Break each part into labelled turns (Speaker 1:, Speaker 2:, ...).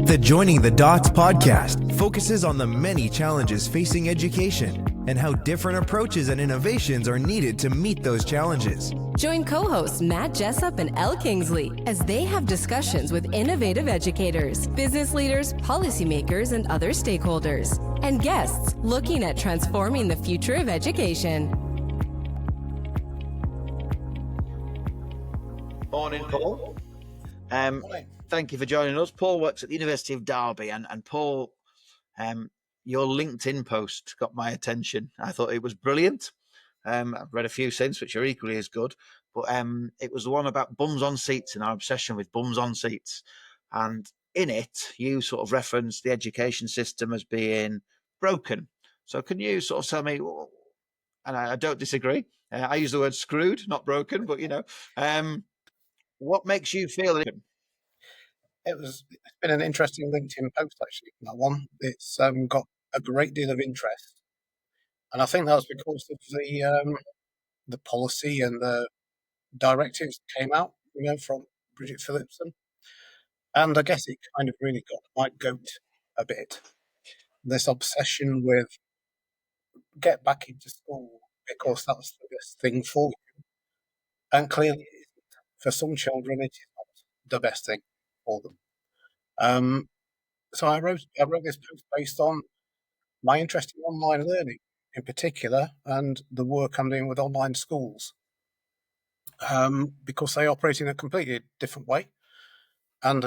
Speaker 1: The Joining the Dots podcast focuses on the many challenges facing education and how different approaches and innovations are needed to meet those challenges.
Speaker 2: Join co-hosts Matt Jessop and Kingsley as they have discussions with innovative educators, business leaders, policymakers, and other stakeholders, and guests looking at transforming the future of education.
Speaker 3: Morning, Paul. Thank you for joining us. Paul works at the University of Derby, and Paul, your LinkedIn post got my attention. I thought it was brilliant. I've read a few since, which are equally as good, but it was the one about bums on seats and our obsession with bums on seats. And in it, you sort of referenced the education system as being broken. So can you sort of tell me, and I don't disagree, I use the word screwed, not broken, but what makes you feel it?
Speaker 4: It's been an interesting LinkedIn post, actually, that one. It's got a great deal of interest. And I think that was because of the policy and the directives that came out, from Bridget Phillipson. And I guess it kind of really got my goat a bit. This obsession with get back into school because that's the best thing for you. And clearly, for some children, it is not the best thing for them. So I wrote this post based on my interest in online learning in particular and the work I'm doing with online schools, because they operate in a completely different way, and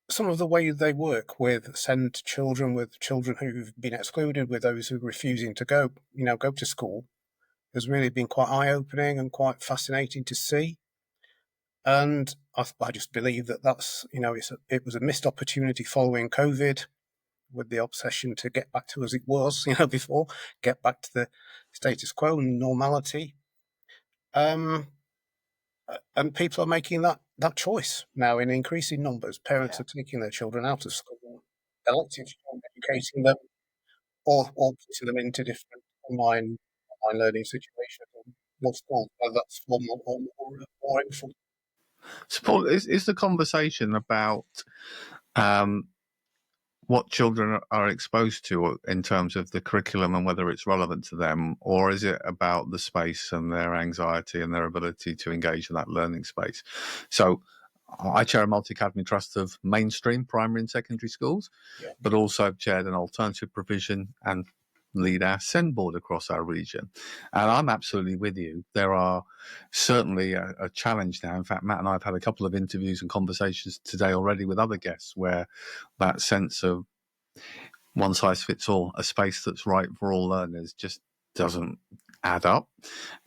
Speaker 4: some of the way they work send children who've been excluded, with those who are refusing to go to school, has really been quite eye-opening and quite fascinating to see. And I just believe that's it was a missed opportunity following COVID, with the obsession to get back to as it was, before, get back to the status quo and normality. And people are making that choice now in increasing numbers. Parents are taking their children out of school, electing educating them, or putting them into different online learning situations or schools, whether that's formal or informal.
Speaker 5: So, Paul, is the conversation about what children are exposed to in terms of the curriculum and whether it's relevant to them, or is it about the space and their anxiety and their ability to engage in that learning space? So I chair a multi-academy trust of mainstream primary and secondary schools, but also I've chaired an alternative provision and lead our SEND board across our region. And I'm absolutely with you. There are certainly a challenge now. In fact, Matt and I have had a couple of interviews and conversations today already with other guests where that sense of one size fits all, a space that's right for all learners, just doesn't add up.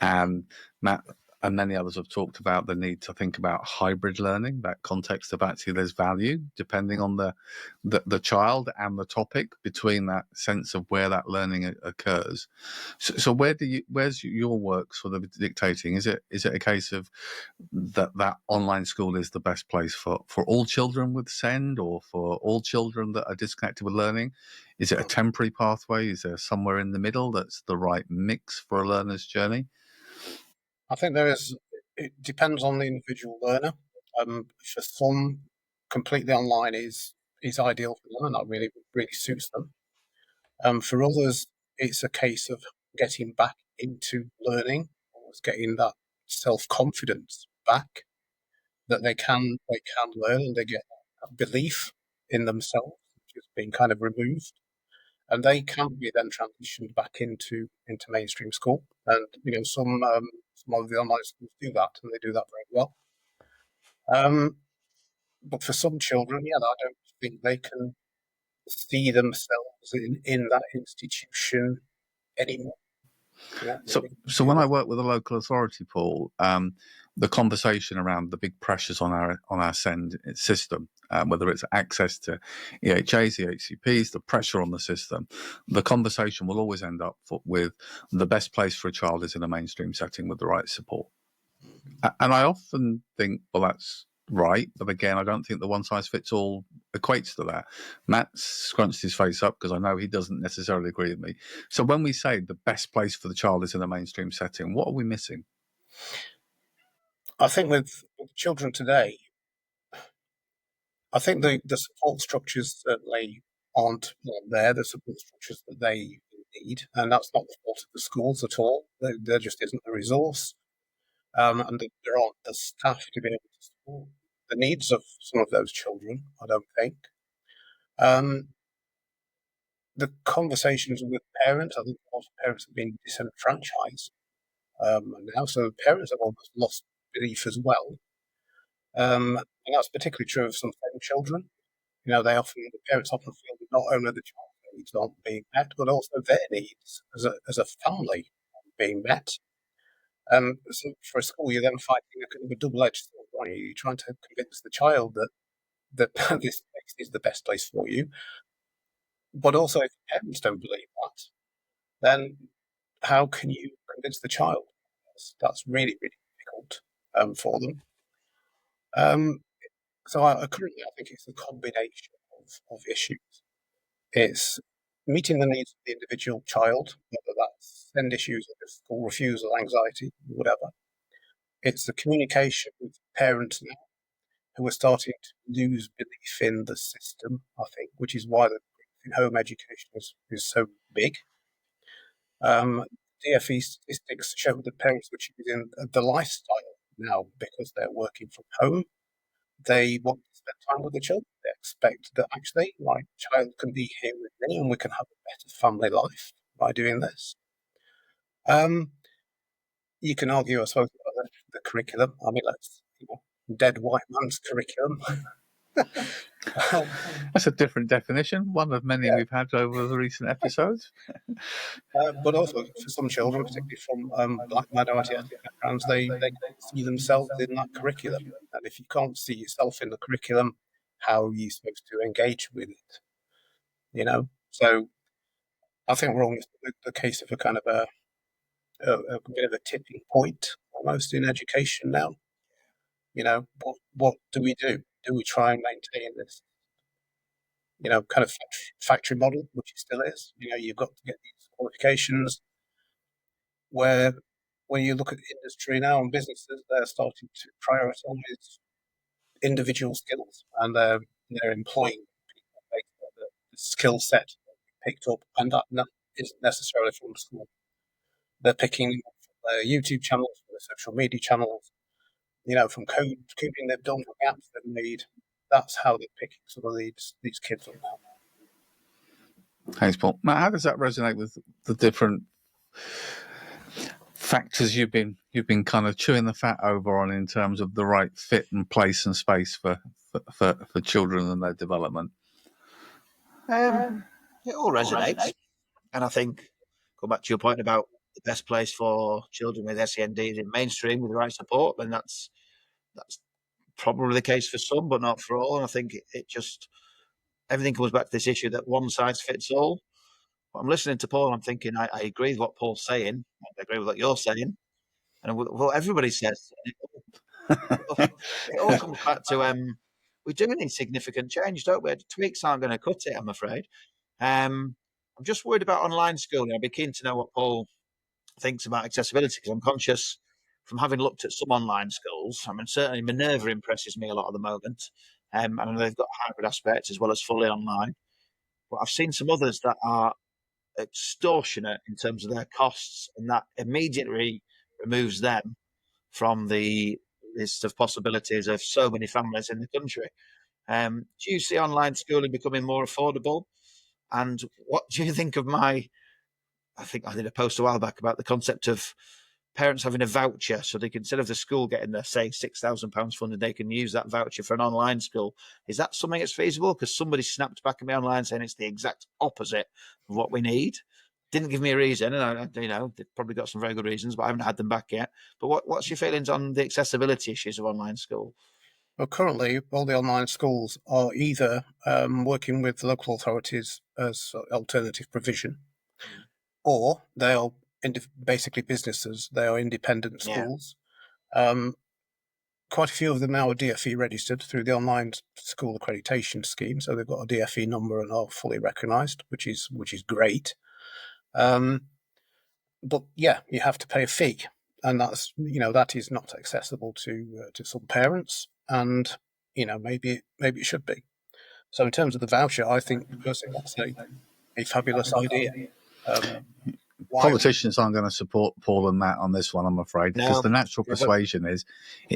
Speaker 5: And Matt and many others have talked about the need to think about hybrid learning, that context of actually there's value depending on the child and the topic, between that sense of where that learning occurs. So where's your work sort of dictating? Is it a case of that online school is the best place for all children with SEND, or for all children that are disconnected with learning? Is it a temporary pathway? Is there somewhere in the middle that's the right mix for a learner's journey?
Speaker 4: I think it depends on the individual learner. For some, completely online is ideal for them, and that really suits them. For others, it's a case of getting back into learning, getting that self-confidence back, that they can learn, and they get that belief in themselves, which has been kind of removed, and they can be then transitioned back into mainstream school. And some of the online schools do that, and they do that very well. But for some children, I don't think they can see themselves in that institution anymore.
Speaker 5: So when I work with a local authority, Paul, the conversation around the big pressures on our SEND system, whether it's access to EHAs, EHCPs, the pressure on the system, the conversation will always end up with the best place for a child is in a mainstream setting with the right support. And I often think, well, that's right. But again, I don't think the one size fits all equates to that. Matt scrunched his face up because I know he doesn't necessarily agree with me. So when we say the best place for the child is in a mainstream setting, what are we missing?
Speaker 4: I think with children today, I think the support structures certainly aren't there, the support structures that they need, and that's not the fault of the schools at all. There just isn't the resource, and there aren't the staff to be able to support the needs of some of those children, I don't think. Um, the conversations with parents, I think a lot of parents have been disenfranchised now, so parents have almost lost belief as well. And that's particularly true of some SEND children. The parents often feel that not only the child's needs aren't being met, but also their needs as a family aren't being met. So for a school, you're then fighting a kind of a double-edged sword, aren't you? You're trying to convince the child that this place is the best place for you, but also if parents don't believe that, then how can you convince the child? That's really, really difficult for them. So currently, I think it's a combination of issues. It's meeting the needs of the individual child, whether that's SEND issues like school refusal, anxiety, whatever. It's the communication with parents now who are starting to lose belief in the system, I think, which is why the home education is so big. DFE statistics show that parents are choosing the lifestyle now because they're working from home. They want to spend time with the children. They expect that actually my child can be here with me and we can have a better family life by doing this. You can argue, I suppose, about the curriculum. I mean, dead white man's curriculum.
Speaker 5: That's a different definition, one of many we've had over the recent episodes.
Speaker 4: But also for some children, particularly from black minority ethnic backgrounds, they see themselves in that curriculum. And if you can't see yourself in the curriculum, how are you supposed to engage with it? So I think we're almost the case of a kind of a bit of a tipping point almost in education now. What do we do? Do we try and maintain this, kind of factory model, which it still is? You've got to get these qualifications. Where when you look at industry now and businesses, they're starting to prioritize individual skills, and they're employing people based on the skill set picked up, and that isn't necessarily from school. They're picking up from their YouTube channels, from their social media channels, from coding they've done, from apps they've made. That's how they're picking some of these kids up now.
Speaker 5: Thanks, Paul. Matt, how does that resonate with the different factors you've been kind of chewing the fat over on in terms of the right fit and place and space for children and their development?
Speaker 3: It all resonates, and I think, go back to your point about the best place for children with SEND is in mainstream with the right support, then that's probably the case for some, but not for all. And I think it just, everything comes back to this issue that one size fits all. But I'm listening to Paul, and I'm thinking, I agree with what Paul's saying. I agree with what you're saying, and what everybody says. It all comes back to we do need significant change, don't we? Tweaks aren't going to cut it, I'm afraid. I'm just worried about online schooling. I'd be keen to know what Paul thinks about accessibility, because I'm conscious from having looked at some online schools. I mean, certainly Minerva impresses me a lot at the moment. I know they've got hybrid aspects as well as fully online. But I've seen some others that are extortionate in terms of their costs, and that immediately removes them from the list of possibilities of so many families in the country. Do you see online schooling becoming more affordable? And what do you think of I think I did a post a while back about the concept of parents having a voucher, so they can, instead of the school getting their, say, £6,000 funded, they can use that voucher for an online school. Is that something that's feasible? Because somebody snapped back at me online saying it's the exact opposite of what we need. Didn't give me a reason, and they've probably got some very good reasons, but I haven't had them back yet. But what's your feelings on the accessibility issues of online school?
Speaker 4: Well, currently, all the online schools are either working with local authorities as alternative provision, or they are basically businesses. They are independent schools. Quite a few of them now are DFE registered through the online school accreditation scheme, so they've got a DFE number and are fully recognised, which is great. But yeah, you have to pay a fee, and that is not accessible to some parents. And maybe it should be. So in terms of the voucher, I think personally that's a fabulous idea. Why?
Speaker 5: Politicians aren't going to support Paul and Matt on this one, I'm afraid, because
Speaker 3: No.
Speaker 5: the natural persuasion is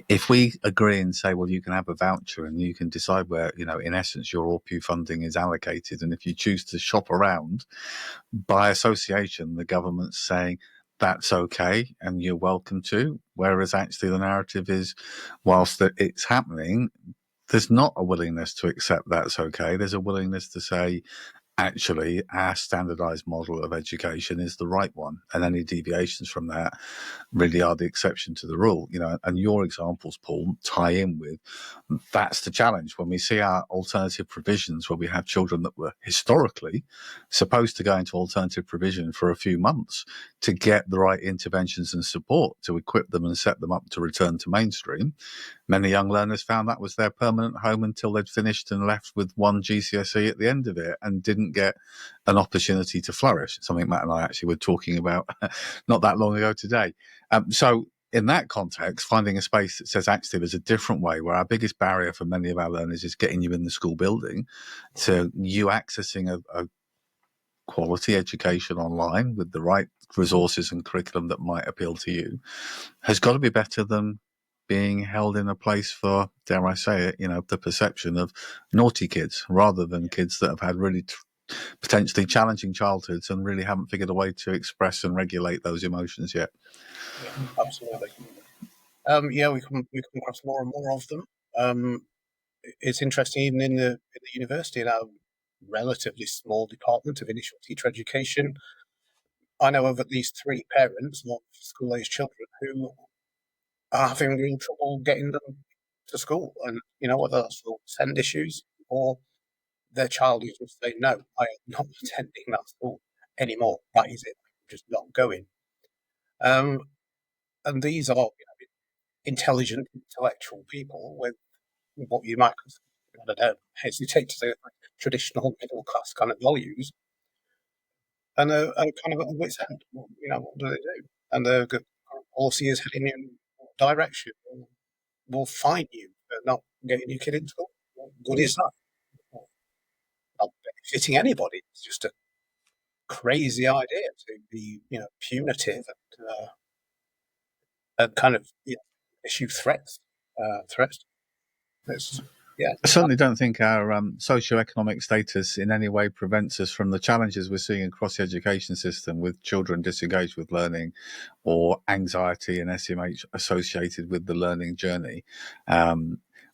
Speaker 5: if we agree and say, well, you can have a voucher and you can decide where, in essence, your ORPU funding is allocated. And if you choose to shop around, by association, the government's saying that's okay and you're welcome to. Whereas actually the narrative is, whilst it's happening, there's not a willingness to accept that's okay. There's a willingness to say, actually, our standardized model of education is the right one, and any deviations from that really are the exception to the rule. And your examples, Paul, tie in with that's the challenge when we see our alternative provisions where we have children that were historically supposed to go into alternative provision for a few months to get the right interventions and support to equip them and set them up to return to mainstream. Many young learners found that was their permanent home until they'd finished and left with one GCSE at the end of it and didn't get an opportunity to flourish. Something Matt and I actually were talking about not that long ago today. So in that context, finding a space that says actually there's a different way, where our biggest barrier for many of our learners is getting you in the school building, to you accessing a quality education online with the right resources and curriculum that might appeal to you, has got to be better than being held in a place for, dare I say it, the perception of naughty kids, rather than kids that have had really potentially challenging childhoods and really haven't figured a way to express and regulate those emotions yet.
Speaker 4: Yeah, absolutely. We come across more and more of them. It's interesting, even in the university, in our relatively small department of initial teacher education, I know of at least 3 parents of school-aged children who are having real trouble getting them to school, and whether that's for send issues or their child is just saying, no, I am not attending that school anymore. That is it. I'm just not going. And these are intelligent, intellectual people with what you might, I don't hesitate to say, traditional middle class kind of values, and are kind of at the wit's end. What do they do? And the policy is heading in what direction. We'll fine you for not getting your kid into school. What good is that? Not benefiting anybody. It's just a crazy idea to be, punitive and kind of issue threats. It's,
Speaker 5: I certainly don't think our socioeconomic status in any way prevents us from the challenges we're seeing across the education system with children disengaged with learning, or anxiety and SMH associated with the learning journey.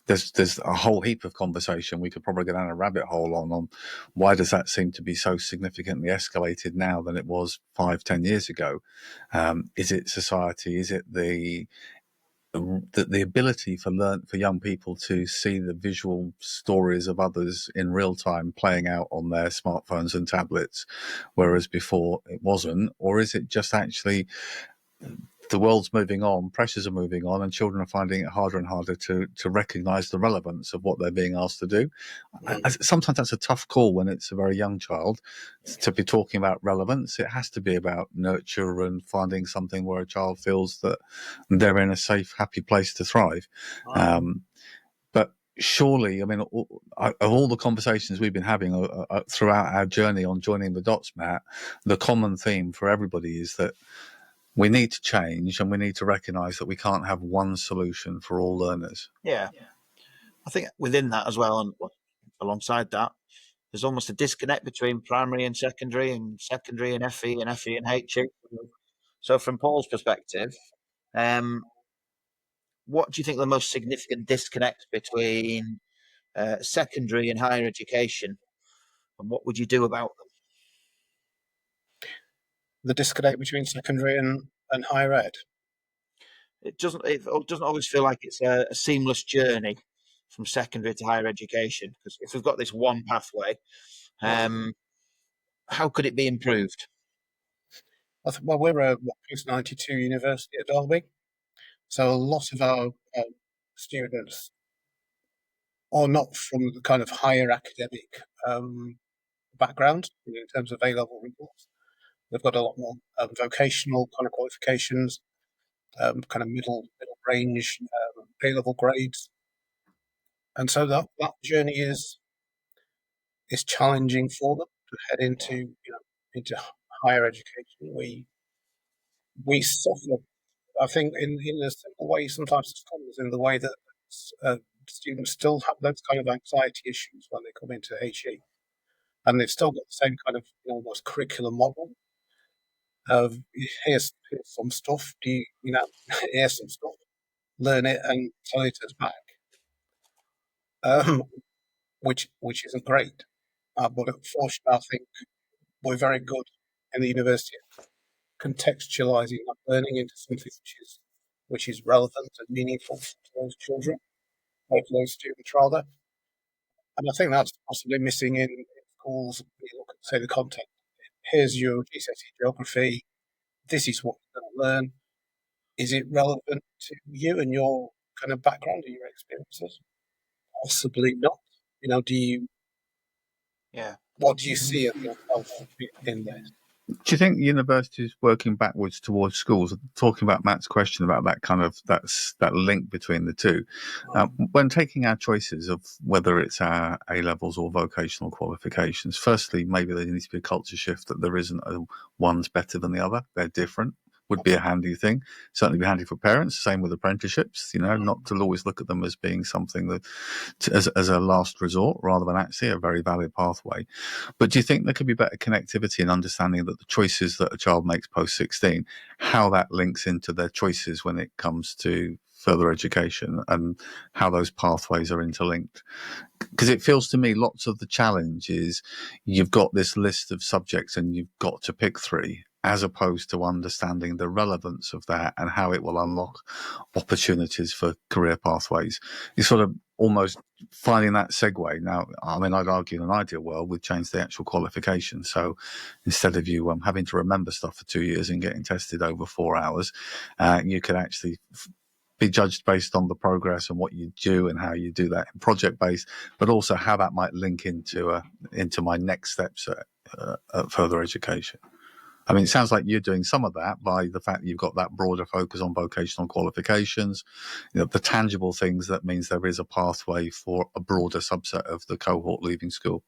Speaker 5: There's a whole heap of conversation we could probably go down a rabbit hole on why does that seem to be so significantly escalated now than it was 5-10 years ago. Is it society? Is it the ability for young people to see the visual stories of others in real time playing out on their smartphones and tablets, whereas before it wasn't? Or is it just actually the world's moving on, pressures are moving on, and children are finding it harder and harder to recognise the relevance of what they're being asked to do? Sometimes that's a tough call when it's a very young child to be talking about relevance. It has to be about nurture and finding something where a child feels that they're in a safe, happy place to thrive. But surely, of all the conversations we've been having throughout our journey on Joining the Dots, Matt, the common theme for everybody is that we need to change, and we need to recognise that we can't have one solution for all learners.
Speaker 3: Yeah. I think within that as well, and alongside that, there's almost a disconnect between primary and secondary and FE and FE and HE. So from Paul's perspective, what do you think the most significant disconnect between secondary and higher education, and what would you do about them?
Speaker 4: The disconnect between secondary and higher ed.
Speaker 3: It doesn't always feel like it's a seamless journey from secondary to higher education, because if we've got this one pathway, how could it be improved?
Speaker 4: Well, we're a post-92 university at Derby, so a lot of our students are not from the kind of higher academic background in terms of A-level results. They've got a lot more vocational kind of qualifications, kind of middle range A-level grades. And so that journey is challenging for them to head into into higher education. We suffer, I think, in a simple way, sometimes as scholars, in the way that students still have those kind of anxiety issues when they come into HE, and they've still got the same kind of almost curriculum model of here's some stuff, here's some stuff, learn it and tell it us back, which isn't great. But unfortunately, I think we're very good in the university contextualizing that learning into something which is relevant and meaningful to those children, or to those students rather. And I think that's possibly missing in schools. You look at, say, the content. Here's your GCSE geography. This is what you're going to learn. Is it relevant to you and your kind of background and your experiences? Possibly not. Do you?
Speaker 3: Yeah.
Speaker 4: What do you see of yourself in this?
Speaker 5: Do you think universities working backwards towards schools, talking about Matt's question about that kind of that link between the two, when taking our choices of whether it's our A levels or vocational qualifications, firstly, maybe there needs to be a culture shift that there isn't one's better than the other. They're different. Would be a handy thing. Certainly be handy for parents. Same with apprenticeships. Not to always look at them as being something that as a last resort, rather than actually a very valid pathway. But do you think there could be better connectivity and understanding that the choices that a child makes post 16, how that links into their choices when it comes to further education and how those pathways are interlinked? Because it feels to me lots of the challenge is you've got this list of subjects and you've got to pick 3, as opposed to understanding the relevance of that and how it will unlock opportunities for career pathways. You're sort of almost finding that segue. Now, I mean, I'd argue in an ideal world, we'd change the actual qualification. So instead of you having to remember stuff for 2 years and getting tested over 4 hours, you could actually be judged based on the progress and what you do and how you do that, project based, but also how that might link into my next steps at further education. I mean, it sounds like you're doing some of that by the fact that you've got that broader focus on vocational qualifications, the tangible things that means there is a pathway for a broader subset of the cohort leaving school.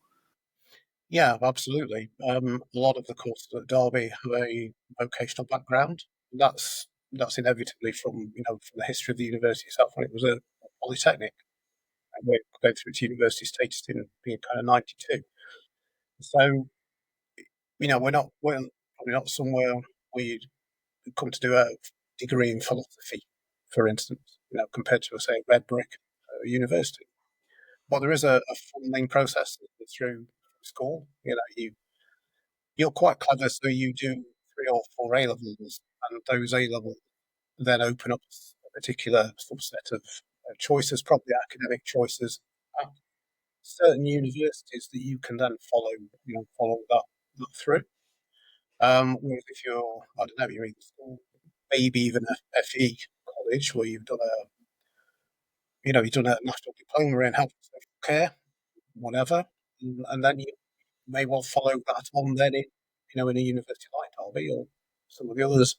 Speaker 4: Yeah, absolutely. A lot of the courses at Derby have a vocational background. That's inevitably from the history of the university itself when it was a polytechnic, and we're going through its university status in being kind of 92. So we're probably not somewhere where you come to do a degree in philosophy, for instance, compared to, say, Red Brick University. But there is a funding process through school. You're quite clever, so you do 3 or 4 A levels, and those A levels then open up a particular subset of choices, probably academic choices, at certain universities that you can then follow that through. Whereas if you're, I don't know, you're in school, maybe even a FE college where you've done a national diploma in health and social care, whatever, and then you may well follow that on then in a university like Derby or some of the others,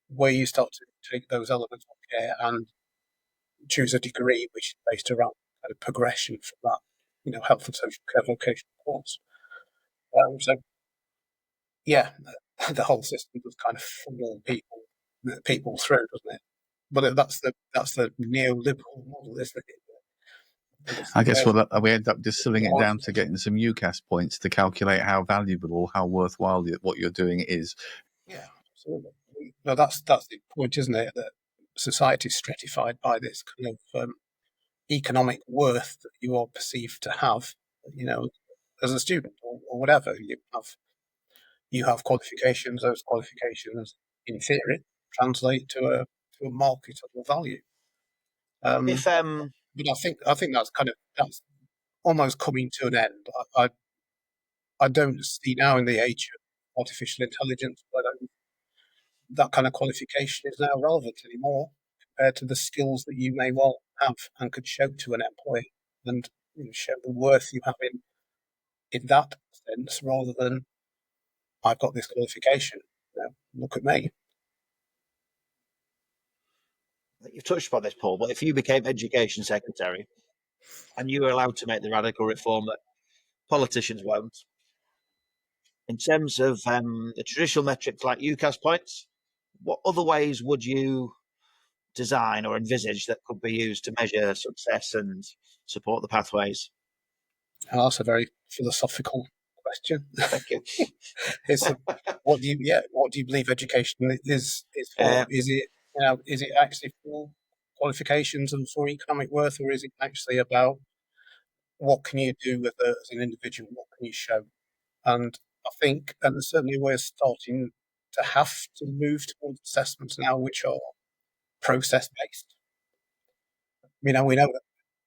Speaker 4: where you start to take those elements of care and choose a degree which is based around kind of progression from that, health and social care vocational course. So yeah, the whole system does kind of funnel people through, doesn't it? But that's the neoliberal model, isn't it?
Speaker 5: I guess we end up distilling it down to getting some UCAS points to calculate how valuable or how worthwhile what you're doing is.
Speaker 4: Yeah, absolutely. No, that's the point, isn't it? That society is stratified by this kind of economic worth that you are perceived to have, as a student or whatever. You have qualifications. Those qualifications, in theory, translate to a marketable value.
Speaker 3: If
Speaker 4: But I think that's almost coming to an end. I don't see now, in the age of artificial intelligence, whether that kind of qualification is now relevant anymore compared to the skills that you may well have and could show to an employer, and show the worth you have in that sense, rather than I've got this qualification. Look at me.
Speaker 3: You've touched upon this, Paul, but if you became education secretary, and you were allowed to make the radical reform that politicians won't. In terms of the traditional metrics like UCAS points, what other ways would you design or envisage that could be used to measure success and support the pathways?
Speaker 4: Oh, that's a very philosophical question.
Speaker 3: Thank you.
Speaker 4: What do you believe education is for? Is it actually for qualifications and for economic worth, or is it actually about what can you do as an individual? What can you show? And I think, and certainly we're starting to have to move towards assessments now, which are process based. We know that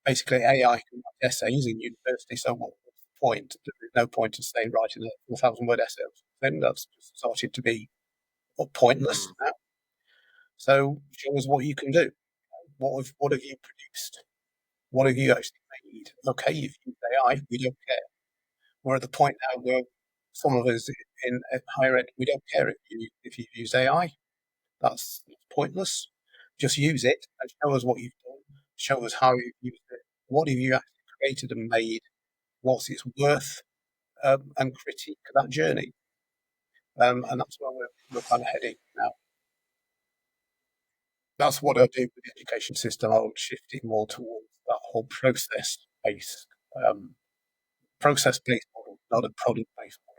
Speaker 4: basically AI can write essays in university, so what's the point? There is no point in staying writing a 1,000-word essay. Then that's just started to be pointless now. So show us what you can do. What have you produced? What have you actually made? Okay, you've used AI, we don't care. We're at the point now where some of us in higher ed, we don't care if you use AI. That's pointless. Just use it and show us what you've done. Show us how you've used it. What have you actually created and made? What's its worth? And critique that journey. And that's where we're kind of heading now. That's what I do with the education system. I would shift it more towards that whole process-based model, not a product-based model.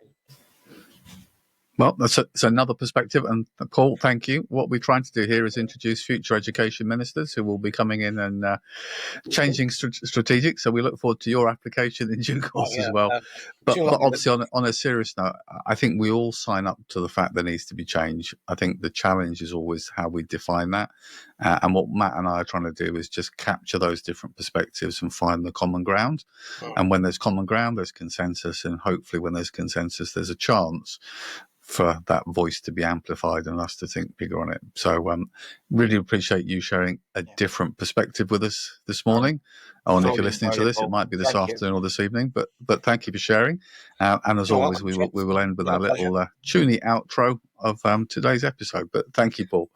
Speaker 5: Well, that's another perspective. And Paul, thank you. What we're trying to do here is introduce future education ministers who will be coming in and changing strategic. So we look forward to your application in due course as well. But obviously, on a serious note, I think we all sign up to the fact there needs to be change. I think the challenge is always how we define that. And what Matt and I are trying to do is just capture those different perspectives and find the common ground. And when there's common ground, there's consensus. And hopefully when there's consensus, there's a chance for that voice to be amplified and us to think bigger on it. So really appreciate you sharing a different perspective with us this morning. And if you're listening to this, it might be this afternoon or this evening, but thank you for sharing. And as always, we will end with our little tuney outro of today's episode. But thank you, Paul.